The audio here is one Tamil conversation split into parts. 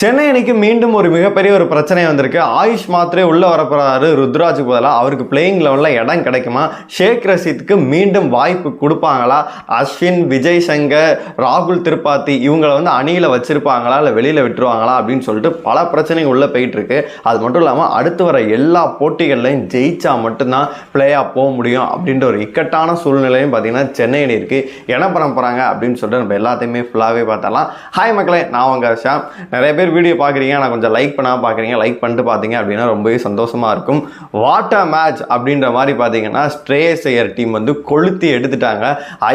சென்னை அணிக்கு மீண்டும் ஒரு மிகப்பெரிய ஒரு பிரச்சனை வந்திருக்கு. ஆயுஷ் மாத்ரே உள்ள வரப்போறாரு. ருத்ராஜுக்கு பதிலாக அவருக்கு பிளேயிங் லெவல்ல இடம் கிடைக்குமா? ஷேக் ரஷீத்துக்கு மீண்டும் வாய்ப்பு கொடுப்பாங்களா? அஸ்வின், விஜய் சங்கர், ராகுல் திரிபாதி இவங்களை அணியில வச்சிருப்பாங்களா இல்லை வெளியில விட்டுருவாங்களா அப்படின்னு சொல்லிட்டு பல பிரச்சனைகள் உள்ள போயிட்டு இருக்கு. அது மட்டும் இல்லாமல் அடுத்து வர எல்லா போட்டிகள்லையும் ஜெயிச்சா மட்டும்தான் பிளே ஆஃப் போக முடியும் அப்படின்ற ஒரு இக்கட்டான சூழ்நிலையும் பார்த்தீங்கன்னா சென்னை அணி இருக்கு. என்ன பண்ண போறாங்க அப்படின்னு சொல்லிட்டு நம்ம எல்லாத்தையுமே ஃபுல்லாகவே பார்த்தலாம். ஹாய் மக்களே, நான் உங்க ஷாம். நிறைய பேர் வீடியோ பார்க்குறீங்க, நான் கொஞ்சம் லைக் பண்ணாமல் பார்க்குறீங்க. லைக் பண்ணிட்டு பார்த்தீங்க அப்படின்னா ரொம்பவே சந்தோஷமாக இருக்கும். வாட் அ மேட்ச் அப்படின்ற மாதிரி பார்த்தீங்கன்னா ஸ்ட்ரேயஸ் ஐயர் டீம் கொளுத்தி எடுத்துட்டாங்க.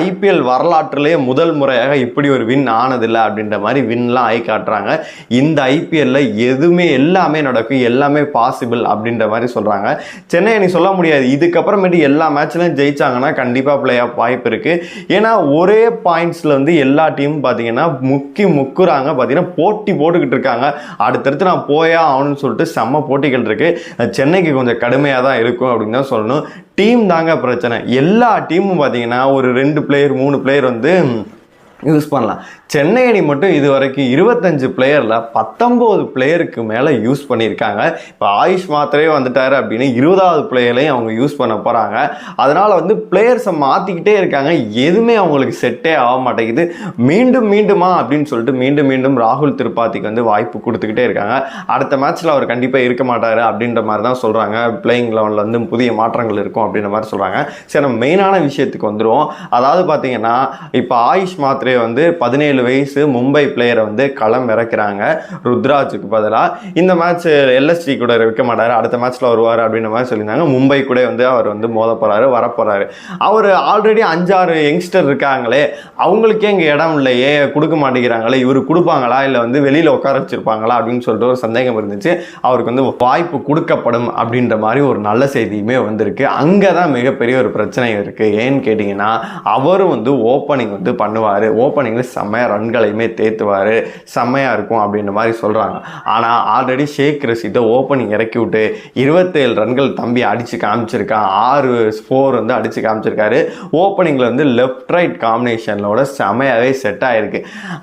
ஐபிஎல் வரலாற்றிலேயே முதல் முறையாக இப்படி ஒரு வின் ஆனதில்லை அப்படின்ற மாதிரி வின்லாம் ஆகி காட்டுறாங்க. இந்த ஐபிஎல்ல எதுவுமே எல்லாமே நடக்கும், எல்லாமே பாசிபிள் அப்படின்ற மாதிரி சொல்கிறாங்க. சென்னை அணி சொல்ல முடியாது, இதுக்கப்புறமேட்டு எல்லா மேட்ச்லையும் ஜெயிச்சாங்கன்னா கண்டிப்பாக பிளே ஆஃப் வாய்ப்பு இருக்குது. ஏன்னா ஒரே பாயிண்ட்ஸில் எல்லா டீமும் பார்த்தீங்கன்னா முக்குறாங்க, பார்த்தீங்கன்னா போட்டி போட்டுக்கிட்டு இருக்காங்க. அடுத்தடுத்து நான் போயா ஆகணும்னு சொல்லிட்டு செம்ம போட்டிகள் இருக்கு. சென்னைக்கு கொஞ்சம் கடுமையாக தான் இருக்கும் அப்படின்னு தான் சொல்லணும். டீம் தாங்க பிரச்சனை. எல்லா டீமும் பார்த்தீங்கன்னா ஒரு 2 பிளேயர் 3 பிளேயர் யூஸ் பண்ணலாம். சென்னை அணி மட்டும் இது வரைக்கும் 25 பிளேயரில் 19 பிளேயருக்கு மேலே யூஸ் பண்ணியிருக்காங்க. இப்போ ஆயுஷ் மாத்ரே வந்துட்டாரு அப்படின்னு 20வது பிளேயரையும் அவங்க யூஸ் பண்ண போகிறாங்க. அதனால் பிளேயர்ஸை மாற்றிக்கிட்டே இருக்காங்க. எதுவுமே அவங்களுக்கு செட்டே ஆக மாட்டேங்குது. மீண்டுமா அப்படின்னு சொல்லிட்டு மீண்டும் ராகுல் திரிபாதிக்கு வாய்ப்பு கொடுத்துக்கிட்டே இருக்காங்க. அடுத்த மேட்ச்சில் அவர் கண்டிப்பாக இருக்க மாட்டார் அப்படின்ற மாதிரி தான் சொல்கிறாங்க. பிளேயிங் லெவலில் புதிய மாற்றங்கள் இருக்கும் அப்படின்ற மாதிரி சொல்கிறாங்க. சரி, நம்ம மெயினான விஷயத்துக்கு வந்துடுவோம். அதாவது பார்த்தீங்கன்னா இப்போ ஆயுஷ் மாத்ரே 17 வயசு மும்பை பிளேயரை களம் இறக்குறாங்க ருத்ராஜுக்கு பதிலாக. இந்த மேட்ச் எல்எஸ்டி கூட வைக்க மாட்டாரு, அடுத்த மேட்ச்ல வருவார் அப்படின்ற மாதிரி சொல்லியிருந்தாங்க. மும்பை கூட அவர் மோத போறாரு, வரப்போறாரு. அவர் ஆல்ரெடி 5-6 யங்ஸ்டர் இருக்காங்களே, அவங்களுக்கே இங்கே இடம் இல்லையே, கொடுக்க மாட்டேங்கிறாங்களே, இவரு கொடுப்பாங்களா இல்லை வெளியில உட்கார வச்சிருப்பாங்களா அப்படின்னு சொல்லிட்டு ஒரு சந்தேகம் இருந்துச்சு. அவருக்கு வாய்ப்பு கொடுக்கப்படும் அப்படின்ற மாதிரி ஒரு நல்ல செய்தியுமே வந்திருக்கு. அங்கதான் மிகப்பெரிய ஒரு பிரச்சனை இருக்கு. ஏன்னு கேட்டீங்கன்னா அவரும் ஓப்பனிங் பண்ணுவாரு. ஓப்பனிங்ல செம்மையா ரன்களையுமே தேத்துவாரு, செம்மையா இருக்கும் அப்படின்ற மாதிரி சொல்றாங்க. ஆனா ஆல்ரெடி ஷேக் ரஷீத்தை ஓப்பனிங் இறக்கி விட்டு 27 ரன்கள் தம்பி அடிச்சு காமிச்சிருக்கான். 6 ஸ்கோர் அடிச்சு காமிச்சிருக்காரு. ஓப்பனிங்ல லெஃப்ட் ரைட் காம்பினேஷனோட செம்மையாவே செட் ஆயிருக்கு.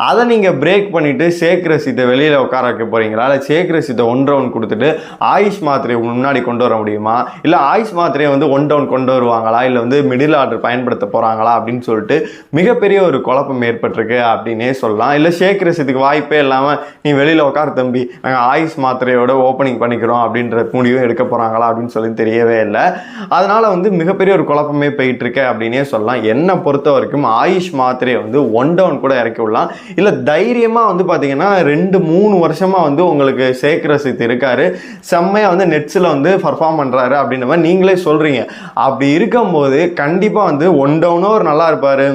அதை நீங்க பிரேக் பண்ணிட்டு ஷேக் ரஷீத்தை வெளியில உட்கார வைக்க போறீங்களா, இல்லை ஷேக் ரஷீத்தை 1 ரவுண்ட் கொடுத்துட்டு ஆயுஷ் மாத்ரே முன்னாடி கொண்டு வர முடியுமா, இல்லை ஆயுஷ் மாத்ரே 1 டவுன் கொண்டு வருவாங்களா, இல்லை மிடில் ஆர்டர் பயன்படுத்த போறாங்களா அப்படின்னு சொல்லிட்டு மிகப்பெரிய ஒரு குழப்பம் ஏற்பட்டிருக்கு அப்படின்னே சொல்லலாம். இல்லை ஷேக் ரஷீத்துக்கு வாய்ப்பே இல்லாமல் நீ வெளியில் உட்கார தம்பி, நாங்கள் ஆயுஷ் மாத்ரேயோட ஓப்பனிங் பண்ணிக்கிறோம் அப்படின்ற முடிவும் எடுக்க போகிறாங்களா அப்படின்னு சொல்லி தெரியவே இல்லை. அதனால மிகப்பெரிய ஒரு குழப்பமே போயிட்டு இருக்கு அப்படின்னே சொல்லலாம். என்னை பொறுத்த வரைக்கும் ஆயுஷ் மாத்ரே 1 டவுன் கூட இறக்கி விடலாம். இல்லை தைரியமாக பார்த்தீங்கன்னா 2-3 வருஷமா உங்களுக்கு ஷேக் ரஷீத் இருக்காரு, செம்மையாக நெட்ஸில் பர்ஃபார்ம் பண்ணுறாரு அப்படின்ற மாதிரி நீங்களே சொல்கிறீங்க. அப்படி இருக்கும்போது கண்டிப்பாக 1 டவுனும் ஒரு நல்லா இருப்பார்,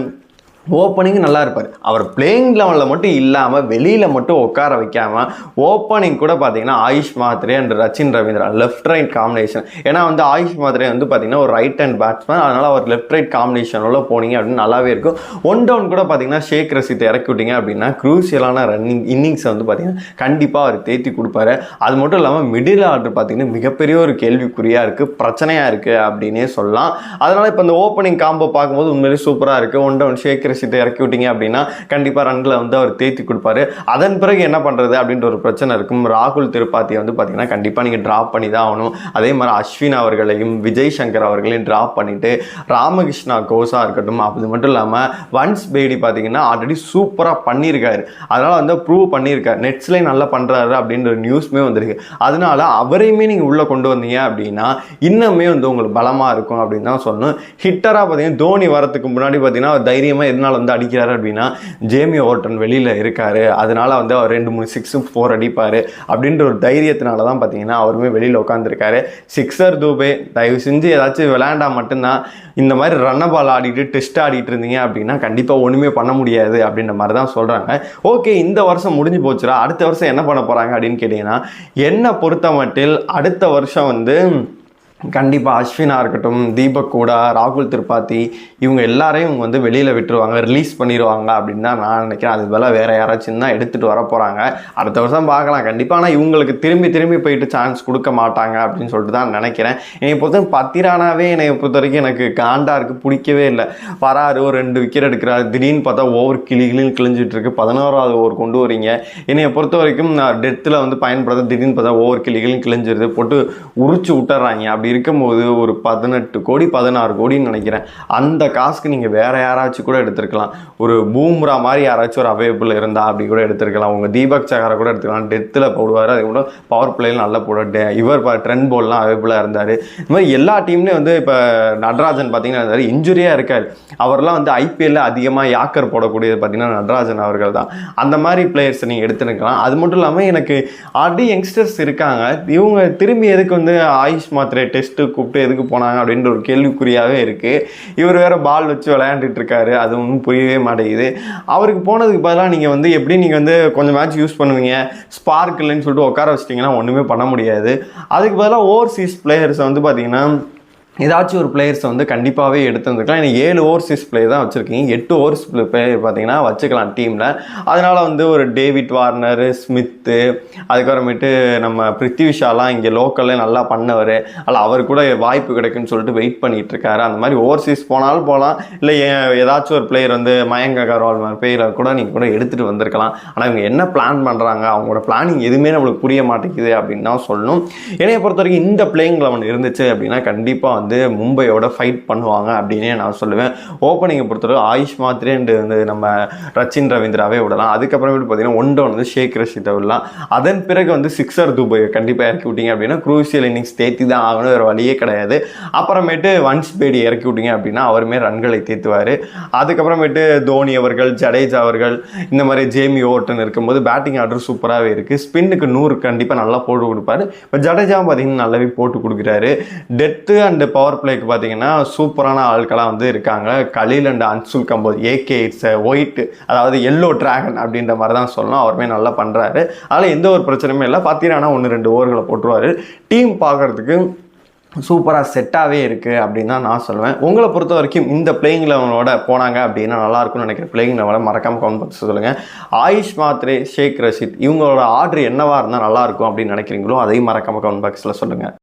ஓப்பனிங் நல்லா இருப்பார். அவர் பிளேயிங் லெவலில் மட்டும் இல்லாமல் வெளியில் மட்டும் உட்கார வைக்காமல் ஓப்பனிங் கூட பார்த்தீங்கன்னா AYUSH Mhatre and Rachin Ravindra left right combination. ஏன்னா ஆயுஷ் மாத்ரே பார்த்தீங்கன்னா ஒரு ரைட் ஹேண்ட் பேட்ஸ்மேன், அதனால் அவர் லெஃப்ட் ரைட் காம்பினேஷனோட போனீங்க அப்படின்னு நல்லாவே இருக்கும். 1 டவுன் கூட பார்த்தீங்கன்னா ஷேக் ரஷீத்தை இறக்கி விட்டீங்க அப்படின்னா க்ரூசியலான ரன்னிங் இன்னிங்ஸை பார்த்தீங்கன்னா கண்டிப்பாக அவர் தேத்தி கொடுப்பாரு. அது மட்டும் இல்லாமல் மிடில் ஆர்டர் பார்த்தீங்கன்னா மிகப்பெரிய ஒரு கேள்விக்குறியாக இருக்குது, பிரச்சனையாக இருக்குது அப்படின்னே சொல்லலாம். அதனால் இப்போ இந்த ஓப்பனிங் காம்போ பார்க்கும்போது உண்மையிலேயே சூப்பராக இருக்குது. 1 டவுன் ஷேக் இறக்கி விட்டீங்க அப்படின்னா கண்டிப்பா ரன்களை அவர் தேத்தி கொடுப்பாரு. அதன் பிறகு என்ன பண்றது அப்படின்ற ஒரு பிரச்சனை இருக்கும். ராகுல் திரிபாதி பாத்தீங்கன்னா கண்டிப்பா நீங்க டிராப் பண்ணி தான் ஆகணும். அதே மாதிரி அஸ்வின் அவர்களையும் விஜய் சங்கர் அவர்களையும் டிராப் பண்ணிட்டு ராமகிருஷ்ணா கோஸா இருக்கட்டும், அது மட்டும் இல்லாம வன்ஸ் பேடி பாத்தீங்கன்னா ஆல்ரெடி சூப்பரா பண்ணியிருக்காரு, அதனால ப்ரூவ் பண்ணியிருக்காரு, நெட்ஸ்ல நல்லா பண்றாரு அப்படின்ற நியூஸ்மே வந்திருக்கு. அதனால அவரையுமே நீங்க உள்ள கொண்டு வந்தீங்க அப்படின்னா இன்னுமே உங்களுக்கு பலமா இருக்கும் அப்படின்னு தான் சொல்லணும். ஹிட்டரா பாத்தீங்கன்னா தோனி வரதுக்கு முன்னாடி பாத்தீங்கன்னா தைரியமா எதனால அடிக்கிறாரு அப்படின்னா ஜேமி ஓவர்டன் வெளியில இருக்காரு, அதனால அவர் 2-3 6 4 அடிப்பாரு அப்படின்ற ஒரு தைரியத்தினால தான் பார்த்தீங்கன்னா அவருமே வெளியில உட்காந்துருக்காரு. சிக்ஸர் தூபே தயவு செஞ்சு ஏதாச்சும் விளையாண்டா மட்டும்தான், இந்த மாதிரி ரன்ன பால் ஆடிட்டு டெஸ்ட் ஆடிட்டு இருந்தீங்க அப்படின்னா கண்டிப்பாக ஒன்றுமே பண்ண முடியாது அப்படின்ற மாதிரி தான் சொல்கிறாங்க. ஓகே, இந்த வருஷம் முடிஞ்சு போச்சுரா, அடுத்த வருஷம் என்ன பண்ண போகிறாங்க அப்படின்னு கேட்டிங்கன்னா என்னை பொறுத்த மட்டில் அடுத்த வருஷம் கண்டிப்பாக அஸ்வினாக இருக்கட்டும், தீபக் கூடா, ராகுல் திரிபாதி இவங்க எல்லாரையும் இவங்க வந்து வெளியில் விட்டுருவாங்க, ரிலீஸ் பண்ணிடுவாங்க அப்படின்னு தான் நான் நினைக்கிறேன். அது போல் வேறு யாராச்சும் தான் எடுத்துகிட்டு வர போகிறாங்க. அடுத்த வருஷம் பார்க்கலாம் கண்டிப்பாக. ஆனால் இவங்களுக்கு திரும்பி போயிட்டு சான்ஸ் கொடுக்க மாட்டாங்க அப்படின்னு சொல்லிட்டு தான் நினைக்கிறேன். என்னை பொறுத்த பத்திரானாவே என்னை பொறுத்த வரைக்கும் எனக்கு காண்டா இருக்குது, பிடிக்கவே இல்லை. வராரு, ஒரு 2 விக்கெட் எடுக்கிறாரு, திடீர்னு பார்த்தா ஓவர் கிழிஞ்சிட்டு இருக்கு. 11வது ஓவர் கொண்டு வரீங்க. என்னை பொறுத்த வரைக்கும் டெத்தில் வந்து பயன்படுத்த திடீர்னு பார்த்தா ஓவர் கிழிஞ்சிருது, போட்டு உரிச்சு விட்டுறாங்க. அப்படி இருக்கும்போது ஒரு 18 கோடி 16 கோடின்னு நினைக்கிறேன். அந்த காசுக்கு நீங்கள் வேற யாராச்சும் கூட எடுத்துருக்கலாம். ஒரு பூம்ரா மாதிரி யாராச்சும் ஒரு அவைலபிள் இருந்தால் அப்படி கூட எடுத்துருக்கலாம். உங்கள் தீபக் சகாரை கூட எடுத்துக்கலாம். டெத்தில் போடுவார், அது கூட பவர் பிளேயில் நல்லா போட இவர் ட்ரெண்ட் போல்லாம் அவைலபிளாக இருந்தார். இந்த மாதிரி எல்லா டீம்லேயும் வந்து இப்போ நடராஜன் பார்த்தீங்கன்னா இருந்தார், இன்ஜுரியாக இருக்கார். அவர்லாம் வந்து ஐபிஎல்ல அதிகமாக யாக்கர் போடக்கூடியது பார்த்தீங்கன்னா நடராஜன் அவர்கள் தான். அந்த மாதிரி பிளேயர்ஸ் நீங்கள் எடுத்துருக்கலாம். அது மட்டும் இல்லாமல் எனக்கு ஆல்ரெடி யங்ஸ்டர்ஸ் இருக்காங்க, இவங்க திரும்பி எதுக்கு வந்து ஆயுஷ் மாத்திரை டெஸ்ட்டு கூப்பிட்டு எதுக்கு போனாங்க அப்படின்ற ஒரு கேள்விக்குறியாகவே இருக்குது. இவர் வேறு பால் வச்சு விளையாண்டுட்டு இருக்காரு, அது ஒன்றும் புரியவே மாட்டேங்குது. அவருக்கு போனதுக்கு பதிலாக நீங்கள் வந்து எப்படி நீங்கள் வந்து கொஞ்சம் மேட்ச் யூஸ் பண்ணுவீங்க, ஸ்பார்க் இல்லைன்னு சொல்லிட்டு உட்கார வச்சிட்டிங்கன்னா ஒன்றுமே பண்ண முடியாது. அதுக்கு பதிலாக ஓவர்சீஸ் பிளேயர்ஸை வந்து பார்த்தீங்கன்னா ஏதாச்சும் ஒரு பிளேயர்ஸை வந்து கண்டிப்பாகவே எடுத்து வந்துருக்கலாம். ஏன்னா 7 ஓவர்சீஸ் பிளேயர் தான் வச்சுருக்கீங்க, 8 ஓவர்ஸ் பிளேயர் பார்த்தீங்கன்னா வச்சுக்கலாம் டீமில். அதனால் வந்து ஒரு டேவிட் வார்னர், ஸ்மித்து, அதுக்கப்புறமேட்டு நம்ம பிருத்திவிஷாலாம் இங்கே லோக்கல்லே நல்லா பண்ணவர், அதில் அவர் கூட வாய்ப்பு கிடைக்குன்னு சொல்லிட்டு வெயிட் பண்ணிகிட்டு இருக்காரு. அந்த மாதிரி ஓவர்சீஸ் போனாலும் போகலாம், இல்லை ஏதாச்சும் ஒரு பிளேயர் வந்து மயங்க் அகர்வால் மாதிரி பிளேயரை கூட நீங்கள் கூட எடுத்துகிட்டு வந்திருக்கலாம். ஆனால் இவங்க என்ன பிளான் பண்ணுறாங்க, அவங்களோட பிளானிங் எதுவுமே நம்மளுக்கு புரிய மாட்டேங்குது அப்படின்னு தான் சொல்லணும். என்னையை பொறுத்த வரைக்கும் இந்த பிளேயிங் 11 இருந்துச்சு அப்படின்னா கண்டிப்பாக வந்து மும்பையோட ஃபைட் பண்ணுவாங்க அப்படின்னே நான் சொல்லுவேன். ஓப்பனிங்கை பொறுத்தவரை ஆயுஷ் மாத்திரே வந்து நம்ம ரச்சின் ரவீந்திராவே விடலாம். அதுக்கப்புறமேட்டு பார்த்தீங்கன்னா 1 டவுன் வந்து ஷேக் ரஷீதை விடலாம். அதன் பிறகு வந்து 6 துபை கண்டிப்பாக இறக்கி விட்டீங்க அப்படின்னா குரூசியல் இன்னிங்ஸ் தேத்தி தான் ஆகணும், வேறு வழியே கிடையாது. அப்புறமேட்டு வன்ஸ் பேடி இறக்கி விட்டீங்க அப்படின்னா அவருமே ரன்களை தேத்துவார். அதுக்கப்புறமேட்டு தோனி அவர்கள், ஜடேஜா அவர்கள், இந்த மாதிரி ஜேமி ஓவர்டன் இருக்கும்போது பேட்டிங் ஆர்டர் சூப்பராகவே இருக்குது. ஸ்பின்னுக்கு 100 கண்டிப்பாக நல்லா போட்டு கொடுப்பாரு. இப்போ ஜடேஜாவும் பார்த்தீங்கன்னா நல்லாவே போட்டு கொடுக்குறாரு. டெத்து அண்ட் பவர் பிளேக்கு பார்த்தீங்கன்னா சூப்பரான ஆட்களாக வந்து இருக்காங்க. Khaleel and Anshul Kamboj, AK it's white, அதாவது எல்லோ டிராகன் அப்படின்ற மாதிரி தான் சொல்லணும். அவருமே நல்லா பண்ணுறாரு. அதில் எந்த ஒரு பிரச்சனையுமே இல்லை. பார்த்தீங்கன்னா 1-2 ஓவர்களை போட்டுருவார். டீம் பார்க்குறதுக்கு சூப்பராக செட்டாகவே இருக்குது அப்படின்னு தான் நான் சொல்லுவேன். உங்களை பொறுத்த வரைக்கும் இந்த பிளேயிங் லெவனோட போனாங்க அப்படின்னா நல்லாயிருக்கும்னு நினைக்கிற பிளேயிங் லெவலை மறக்காமல் கமெண்ட் பாக்ஸ் சொல்லுங்கள். ஆயுஷ் மாத்ரே, ஷேக் ரஷீத் இவங்களோட ஆர்டர் என்னவாக இருந்தால் நல்லாயிருக்கும் அப்படின்னு நினைக்கிறீங்களோ அதையும் மறக்காமல் கமெண்ட் பாக்ஸில் சொல்லுங்கள்.